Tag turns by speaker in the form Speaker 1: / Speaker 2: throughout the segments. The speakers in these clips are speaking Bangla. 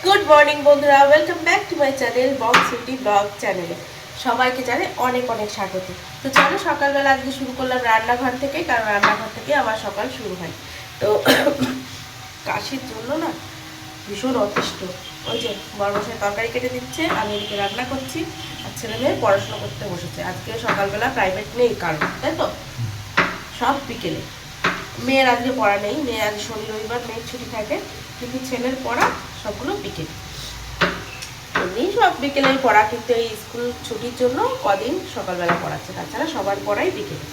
Speaker 1: গুড মর্নিং বন্ধুরা, welcome back to my channel Bong sweety vlog চ্যানেলে সবাইকে জানে অনেক অনেক স্বাগত। তো চলো সকালবেলা আজকে শুরু করলাম রান্নাঘর থেকে, কারণ রান্নাঘর থেকে আমার সকাল শুরু হয়। তো কাশির জন্য না ভীষণ অতিষ্ঠ। ওই যে বড় মশাই তরকারি কেটে দিচ্ছে, আমি এদিকে রান্না করছি, আর ছেলে মেয়ে পড়াশোনা করতে বসেছে। আজকে সকালবেলা প্রাইভেট নেই কারণ, তাই তো সব বিকেলে। মেয়ের আজকে পড়া নেই, মেয়ে আজ শনি রবিবার মেয়ের ছুটি থাকে, কিন্তু ছেলের পড়া সবগুলো বিকেল। এমনি সব বিকেলেই পড়া, কিন্তু এই স্কুল ছুটির জন্য কদিন সকালবেলা পড়াচ্ছে, তাছাড়া সবার পড়াই বিকেলে।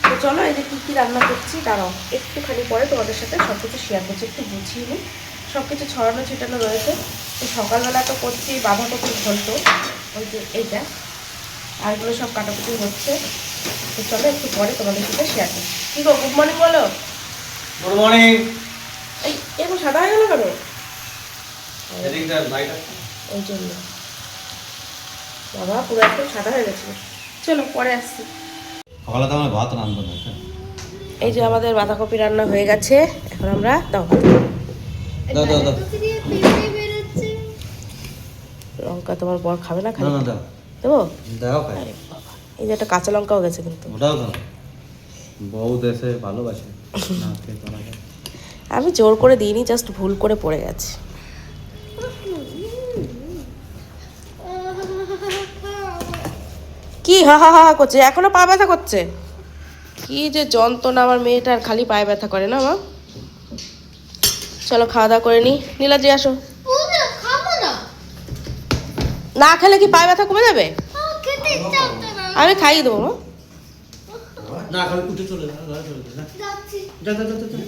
Speaker 1: তো চলো এই যে কী রান্না করছি দাঁড়াও, একটুখানি পরে তোমাদের সাথে সব কিছু শেয়ার করছি, একটু গুছিয়ে নিই। সব কিছু ছড়ানো ছিটানো রয়েছে। তো সকালবেলা তো করছি বাঁধাকপির ঘন্ট, ওই যে এইটা, আর এগুলো সব কাটাকুটি হচ্ছে। তো চলো একটু পরে তোমাদের সাথে শেয়ার করছি। কী গো, গুড মর্নিং বলো।
Speaker 2: Good morning.
Speaker 1: এই এখন সাদা হয়ে গেল কেন? ওই জন্য বাবা পুরো একদম সাদা হয়ে গেছিল। চলো পরে আসছি।
Speaker 2: সকালে তো আমার ভাত রান্না হয়েছে।
Speaker 1: এই যে আমাদের বাঁধাকপি রান্না হয়ে গেছে, এখন আমরা দাও
Speaker 2: দাও দাও দাও।
Speaker 1: লঙ্কা তোমার বর খাবে না?
Speaker 2: না
Speaker 1: খাবে?
Speaker 2: না দাও।
Speaker 1: দেবো?
Speaker 2: দাও খাই।
Speaker 1: আরে বাবা, এই যে একটা কাঁচা লঙ্কাও গেছে কিন্তু।
Speaker 2: ওটাও দাও। বউ দেশে ভালোবাসে না খেয়ে করা যায়।
Speaker 1: আমি জোর করে দিইনি, জাস্ট ভুল করে পড়ে গেছে। কি হা হা হা হা করছে? এখনো পা ব্যথা করছে? কি যে যন্ত্রণা আমার মেয়েটার, খালি পায়ে ব্যথা করে না মা। চলো খাওয়া দাওয়া করে নি। নীলাদ্রি আসো। না খেলে কি পায়ে ব্যথা কমে যাবে? আমি খাইয়ে দেবো মা।
Speaker 2: না খালি উঠে চলে যা, ঘরে চলে যা। যা যা যা যা।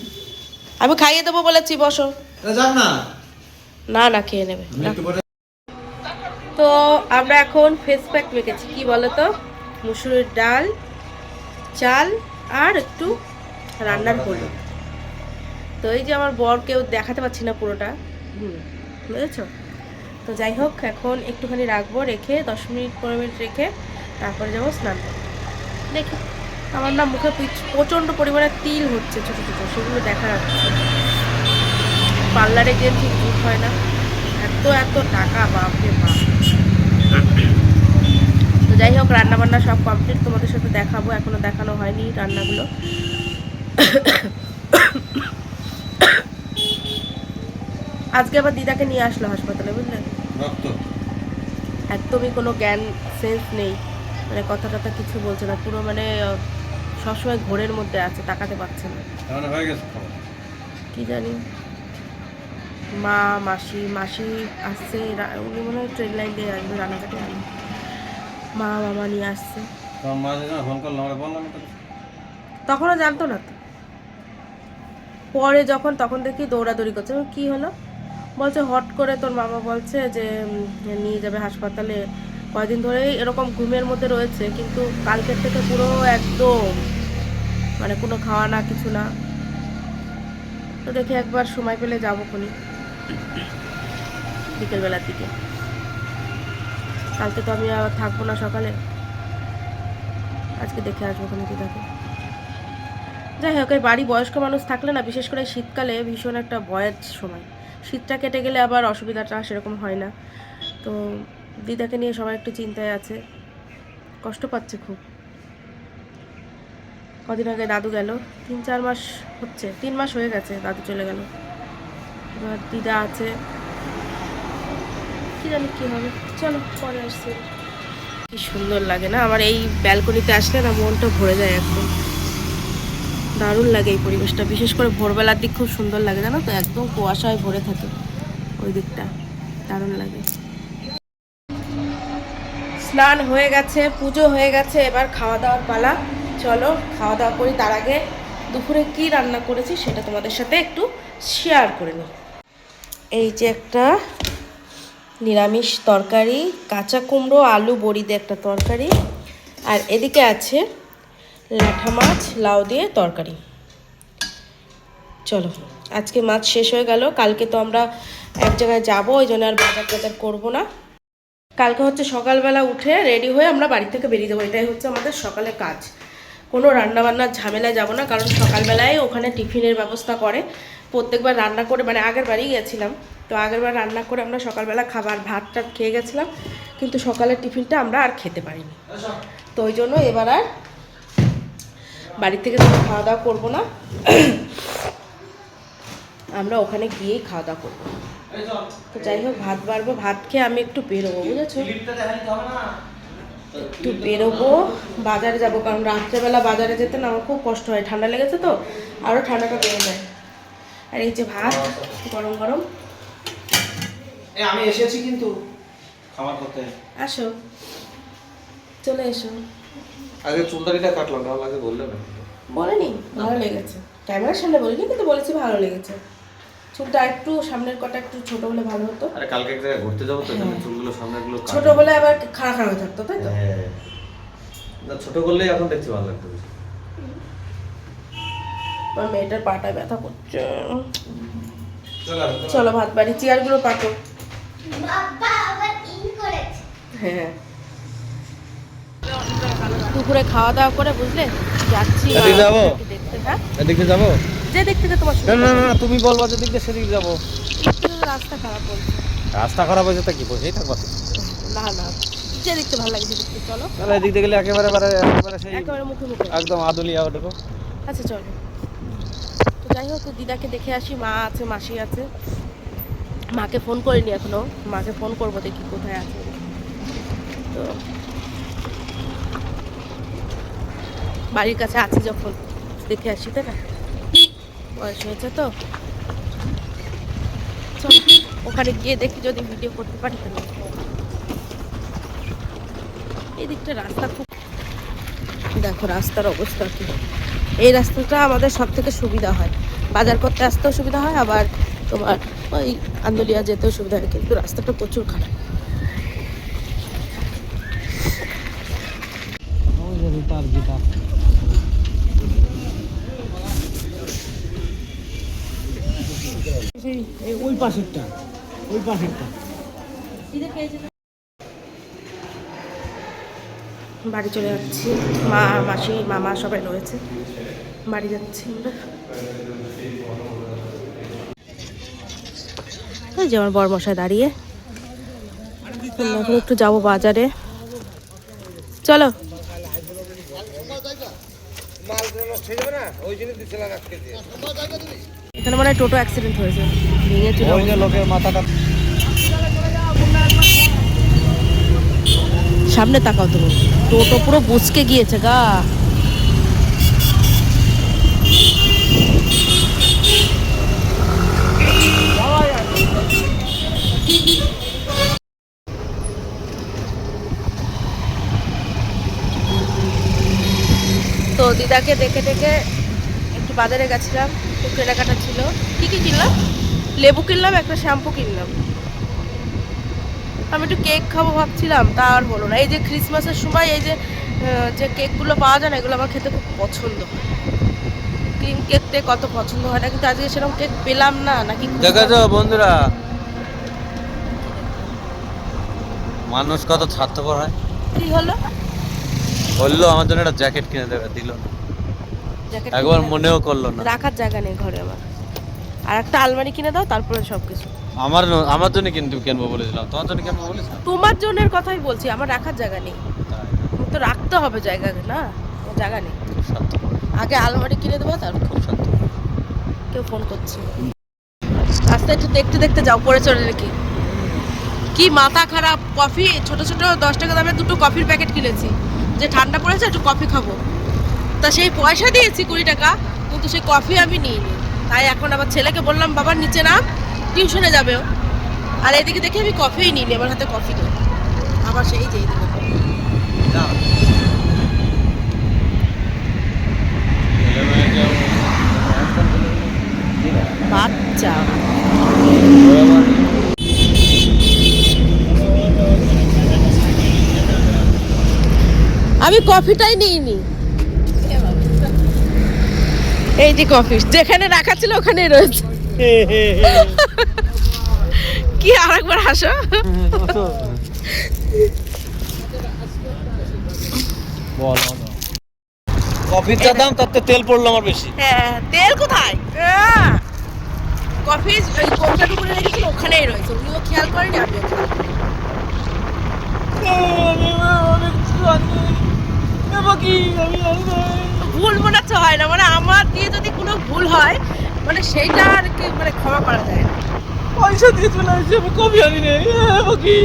Speaker 1: আমি খাইয়ে দেবো বলেছি, বসো।
Speaker 2: যাক না।
Speaker 1: না না খেয়ে নেবে।
Speaker 2: আমি একটু পরে।
Speaker 1: তো আমরা এখন ফেস প্যাক মেখেছি, কি বলো তো, মুসুরির ডাল, চাল আর একটু রান্নার হলুদ। তো এই যে আমার বরকেও দেখাতে পাচ্ছি না পুরোটা, বুঝেছো? তো যাই হোক, এখন একটুখানি রাখবো, রেখে 10-15 মিনিট রেখে তারপরে যাবো স্নান করতে। দেখি, আমার না মুখে প্রচণ্ড পরিমাণে তিল হচ্ছে ছোটো ছোটো, সেগুলো দেখা যাচ্ছে। পার্লারে গিয়ে ঠিক দুধ হয় না, এত এত টাকা, বাপরে বাপ। তো যাই হোক, রান্নাবান্না সব কমপ্লিট, তোমাদের সাথে দেখাবো, এখনও দেখানো হয়নি রান্নাগুলো। আজকে আবার দিদাকে নিয়ে আসলো হাসপাতালে, বুঝলেন? একদমই কোনো জ্ঞান সেন্স নেই, মানে কথা টথা কিছু বলছে না, পুরো মানে সবসময় ঘোরের মধ্যে আছে, তাকাতে পারছে না। কি জানি, মা মাসি মাসি আসছে, উনি মনে হয় ট্রেন লাইন দিয়ে আসবে, রানাঘাটে আসবে, মা মামা নিয়ে আসছে। তখনও জানতো না তো, পরে যখন তখন দেখি দৌড়াদৌড়ি করছে। কি হলো বলছে, হট করে তোর মামা বলছে যে নিয়ে যাবে হাসপাতালে, কয়দিন ধরেই এরকম ঘুমের মধ্যে রয়েছে, কিন্তু কালকের থেকে পুরো একদম মানে কোনো খাওয়া না, কিছু না। তো দেখি একবার সময় পেলে যাবো খুনি, বিকেলবেলার দিকে। কালকে তো আমি আর থাকবো না সকালে, আজকে দেখে আসবো খুনি দিদাকে। যাই হোক, এই বাড়ি বয়স্ক মানুষ থাকলে না, বিশেষ করে শীতকালে ভীষণ একটা ভয়ের সময়। শীতটা কেটে গেলে আবার অসুবিধাটা সেরকম হয় না। তো দিদাকে নিয়ে সবাই একটু চিন্তায় আছে, কষ্ট পাচ্ছে খুব। কদিন আগে দাদু গেল, 3-4 মাস হচ্ছে, 3 মাস হয়ে গেছে দাদু চলে গেল। এবার দিদা আছে, কি জানি কি হবে। চলো পরে আসছি। কি সুন্দর লাগে না আমার এই ব্যালকনিতে আসলে না, মনটা ভরে যায় একদম, দারুণ লাগে এই পরিবেশটা। বিশেষ করে ভোরবেলার দিক খুব সুন্দর লাগে, জানো তো, একদম কুয়াশায় ভরে থাকে ওই দিকটা, দারুণ লাগে। স্নান হয়ে গেছে, পুজো হয়ে গেছে, এবার খাওয়া দাওয়ার পালা। চলো খাওয়া দাওয়া করি, তার আগে দুপুরে কি রান্না করেছি সেটা তোমাদের সাথে একটু শেয়ার করে নিই। এই যে একটা নিরামিষ তরকারি, কাঁচা কুমড়ো আলু বড়ি দিয়ে একটা তরকারি, আর এদিকে আছে ল্যাঠা মাছ লাউ দিয়ে তরকারি। চলো, আজকে মাছ শেষ হয়ে গেল, কালকে তো আমরা এক জায়গায় যাবো, ওই জন্য আর বাজার টাজার করবো না। কালকে হচ্ছে সকালবেলা উঠে রেডি হয়ে আমরা বাড়ি থেকে বেরিয়ে যাবো, এটাই হচ্ছে আমাদের সকালে কাজ। কোনো রান্নাবান্নার ঝামেলায় যাব না, কারণ সকালবেলায় ওখানে টিফিনের ব্যবস্থা করে, প্রত্যেকবার রান্না করে, মানে আগের বারই গেছিলাম, তো আগের বার রান্না করে আমরা সকালবেলা খাবার ভাত টাত খেয়ে গেছিলাম, কিন্তু সকালের টিফিনটা আমরা আর খেতে পারিনি। তো ওই জন্য এবার আর বাড়ি থেকে খাওয়া দাওয়া করবো না, আমরা ওখানে গিয়েই খাওয়া দাওয়া করবো। তো যাই হোক ভাত বাড়বো, ভাত খেয়ে আমি একটু বেরোবো, বুঝেছো, একটু বেরোবো, বাজারে যাবো, কারণ রাত্রেবেলা বাজারে যেতে না আমার খুব কষ্ট হয়, ঠান্ডা লেগেছে তো আরও ঠান্ডাটা বেড়ে যায়। আর এই যে ভাত গরম গরম।
Speaker 2: আমি এসেছি কিন্তু খাবার করতে।
Speaker 1: আসো, চলে এসো।
Speaker 2: আগে চুলদারিটা কাটলাম, ভালো লাগে বললে না?
Speaker 1: বলেনি ভালো লেগেছে, ক্যামেরার সামনে বলিনি, কিন্তু বলেছি ভালো লেগেছে। চুলটা একটু সামনের কটা একটু ছোট হলে ভালো হতো।
Speaker 2: আরে কালকে এক জায়গায় ঘুরতে যাবো তো, চুলগুলো সামনেরগুলো
Speaker 1: ছোট বলে আবার খাড়া খাড়া হয়ে থাকতো, তাই তো?
Speaker 2: হ্যাঁ, না ছোট করলেই এখন দেখতে ভালো লাগতো।
Speaker 1: আমার মেয়েটার পাটা ব্যথা করছে। চলো ভাত বাড়ি, চেয়ারগুলো পাতো। হ্যাঁ, দুপুরে খাওয়া দাওয়া করে বুঝলে যাচ্ছি দেখতে। হ্যাঁ,
Speaker 2: এদিকে যাবো,
Speaker 1: যে দিক থেকে তোমার
Speaker 2: না না না তুমি বলবা যেদিক দিয়ে সেদিক যাবো।
Speaker 1: রাস্তা খারাপ বলছে,
Speaker 2: রাস্তা খারাপ হয়েছে তা কি বসেই থাকবা?
Speaker 1: না না, যে দেখতে ভালো লাগে সেদিক থেকে চলো।
Speaker 2: তাহলে এদিক দিয়ে গেলে একেবারে সেই
Speaker 1: একেবারে মুখে মুখে
Speaker 2: একদম আদুলিয়া ওঠো।
Speaker 1: আচ্ছা চলো। তো যাই হোক, দিদাকে দেখে আসি, মা আছে, মাসি আছে, মাকে ফোন করিনি এখনো, মাকে ফোন করবো দেখি কোথায় আছে। তো বাড়ির কাছে আছি যখন দেখে আসি, তাই না, বয়স হয়েছে তো। চল ওখানে গিয়ে দেখি যদি ভিডিও করতে পারি। তাহলে এই দিকটা রাস্তা খুব, দেখো রাস্তার অবস্থা কি। এই রাস্তাটা আমাদের সব থেকে সুবিধা হয়, বাজার করতে আসতেও সুবিধা হয়, আবার তোমার ওই আন্দুলিয়া যেতেও সুবিধা হয়, কিন্তু রাস্তাটা প্রচুর খারাপ।
Speaker 2: ওই পাশেরটা, ওই পাশেরটা।
Speaker 1: বাড়ি চলে যাচ্ছি, মা মাসি মামা সবাই রয়েছে, বাড়ি যাচ্ছি আমরা। এই যে আমার বড়মশাই দাঁড়িয়ে, এখন একটু যাবো বাজারে, চলো। এখানে মনে হয় টোটো অ্যাক্সিডেন্ট হয়েছে, ভেঙেছিল।
Speaker 2: লোকের মাথাটা
Speaker 1: সামনে তাকাও তুমি, টোটো পুরো বুঝকে গিয়েছে গা। তো দিদাকে দেখে দেখে একটু বাজারে গেছিলাম, একটু কেনাকাটা ছিল। কি কি কিনলাম? লেবু কিনলাম, একটা শ্যাম্পু কিনলাম। আমি একটু কেক খাবো ভাবছিলাম, তা আর হলো না। এই যে ক্রিসমাসের সময় এই যে কেকগুলো পাওয়া যায় না, এগুলো আমার খেতে খুব পছন্দ হয়। ক্রিম কেকটা কত পছন্দ হয় না, কিন্তু আজকে সেরকম কেক পেলাম না। নাকি
Speaker 2: দেখেছো বন্ধুরা, মানুষ কত স্বার্থপর হয়।
Speaker 1: কি হলো?
Speaker 2: বললো আমার জন্য একটা জ্যাকেট কিনে দেবে, দিল না,
Speaker 1: জ্যাকেট
Speaker 2: একবার মনেও করলো না।
Speaker 1: রাখার জায়গা নেই ঘরে আমার, আর একটা আলমারি কিনে দাও, তারপরে সবকিছু।
Speaker 2: আমার জন্য কিন্তু কিনবো বলেছিলাম, তোমার জন্য কিনবো বলেছিলাম।
Speaker 1: তোমার জন্যের কথাই বলছি, আমার রাখার জায়গা নেই। তো রাখতে হবে জায়গা, না জায়গা নেই। আগে আলমারি কিনে দেবো, তারপর কেউ ফোন করছে। রাস্তায় একটু দেখতে দেখতে যাও, পড়ে চলে নাকি। কি মাথা খারাপ, কফি ছোট ছোট 10 টাকা দামের দুটো কফির প্যাকেট কিনেছি, যে ঠান্ডা পড়েছে একটু কফি খাবো, তা সেই পয়সা দিয়েছি 20 টাকা, কিন্তু সেই কফি আমি নিইনি। তাই এখন আবার ছেলেকে বললাম, বাবার নিচে না, টিউশনে যাবেও। আর এদিকে দেখে আমি কফিই নিইনি, আমার হাতে কফি নেই। আবার সেই যেই বাচ্চা। আমি কফিটাই নিইনি। এই যে কফি যেখানে রাখা ছিল ওখানেই রয়েছে। কি আরেকবার হাসো।
Speaker 2: কফির যা দাম, তাতে তেল পড়লো আমার বেশি।
Speaker 1: হ্যাঁ, তেল কোথায়? কফি ওই কোনটার উপরে রেখেছিল ওখানেই রয়েছে, উনিও খেয়াল করেনি, আমিও খেয়াল করিনি। ভুল মনে হচ্ছে হয় না, মানে আমার দিয়ে যদি কোনো ভুল হয় মানে সেইটা আর কি মানে ক্ষমা করা যায় না।
Speaker 2: পয়সা দিয়ে চলে আসছি, আমি কবি আনি নেই বাকি।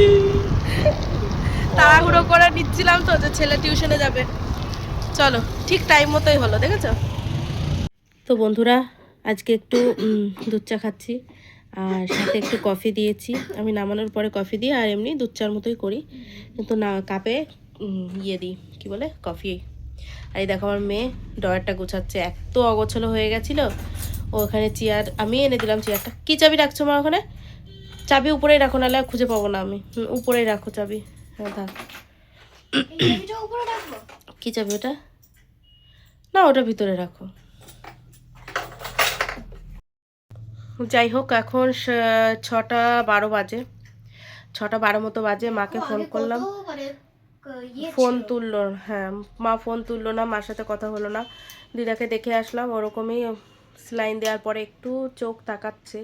Speaker 1: তাড়াহুড়ো করে নিচ্ছিলাম তো যে ছেলে টিউশনে যাবে। চলো ঠিক টাইম মতোই হলো, দেখেছো তো বন্ধুরা। আজকে একটু দুধ চা খাচ্ছি আর সাথে একটু কফি দিয়েছি। আমি নামানোর পরে কফি দিই আর এমনি দুধ চার মতোই করি, কিন্তু না কাপে ইয়ে দিই কী বলে কফি। আর এই দেখো আমার মেয়ে ডয়ারটা গোছাচ্ছে, এত অগোছালো হয়ে গেছিলো। ওখানে চেয়ার আমি এনে দিলাম, চেয়ারটা কি চাবি রাখছো মা ওখানে? চাবি উপরেই রাখো, নাহলে খুঁজে পাবো না আমি। উপরেই রাখো চাবি। হ্যাঁ থাক। কি চাবি ওটা? না ওটা ভিতরে রাখো। যাই হোক এখন 6:12 বাজে, 6:12 মতো বাজে। মাকে ফোন করলাম, ফোন তুললো। হ্যাঁ মা ফোন তুললো না, মার সাথে কথা হলো না। দিদাকে দেখে আসলাম, ওরকমই স্লাইন দেওয়ার পরে একটু চোখ তাকাচ্ছে,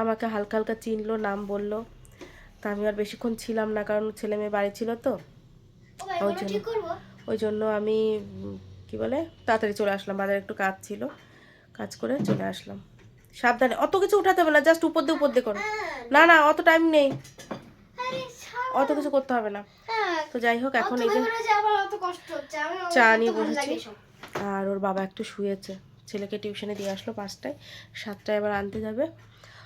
Speaker 1: আমাকে হালকা হালকা চিনলো, নাম বললো। তা আমি আর বেশিক্ষণ ছিলাম না, কারণ ছেলে মেয়ে বাড়ি ছিল তো, ওই জন্য আমি কি বলে তাড়াতাড়ি চলে আসলাম। বাজারে একটু কাজ ছিল, কাজ করে চলে আসলাম। সাবধানে, অত কিছু উঠাতে হবে না, জাস্ট উপর দিয়ে করো। না না অত টাইম নেই, অত কিছু করতে হবে না। তো যাই হোক এখন এই যে চা নিয়ে বসেছি, আর ওর বাবা একটু শুয়েছে। ছেলেকে টিউশনে দিয়ে আসলো 5টায়, 7টায় এবার আনতে যাবে।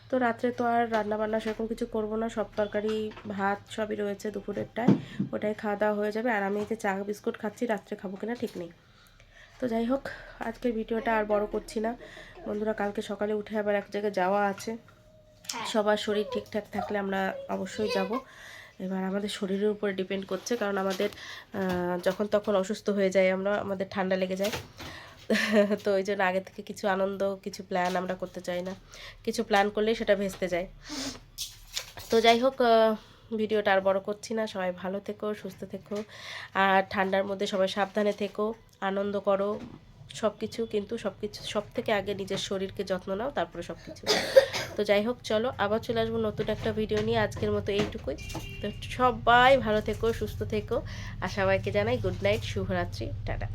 Speaker 1: তো রাত্রে তো আর রান্না বান্না সেরকম কিছু করব না, সব তরকারি ভাত সবই রয়েছে দুপুরেরটায়, ওটাই খাওয়া দাওয়া হয়ে যাবে। আর আমি এই যে চা বিস্কুট খাচ্ছি, রাত্রে খাবো কিনা ঠিক নেই। তো যাই হোক আজকের ভিডিওটা আর বড় করছি না বন্ধুরা। কালকে সকালে উঠে আবার এক জায়গায় যাওয়া আছে, সবার শরীর ঠিকঠাক থাকলে আমরা অবশ্যই যাব। এবার আমাদের শরীরের উপরে ডিপেন্ড করছে, কারণ আমাদের যখন তখন অসুস্থ হয়ে যায় আমরা, আমাদের ঠান্ডা লেগে যায়। তো ওই জন্য আগে থেকে কিছু আনন্দ কিছু প্ল্যান আমরা করতে চাই না, কিছু প্ল্যান করলেই সেটা ভেস্তে যায়। তো যাই হোক ভিডিওটা আর বড় করছি না। সবাই ভালো থেকো, সুস্থ থেকো, আর ঠান্ডার মধ্যে সবাই সাবধানে থেকো, আনন্দ করো সব কিছু, কিন্তু সব থেকে আগে নিজের শরীরকে যত্ন নাও, তারপরে সব কিছু। তো যাই হোক চলো আবার চলে আসবো নতুন একটা ভিডিও নিয়ে। আজকের মতো এইটুকুই। তো সবাই ভালো থেকো, সুস্থ থেকো, আর সবাইকে জানাই গুড নাইট, শুভরাত্রি, টাটা।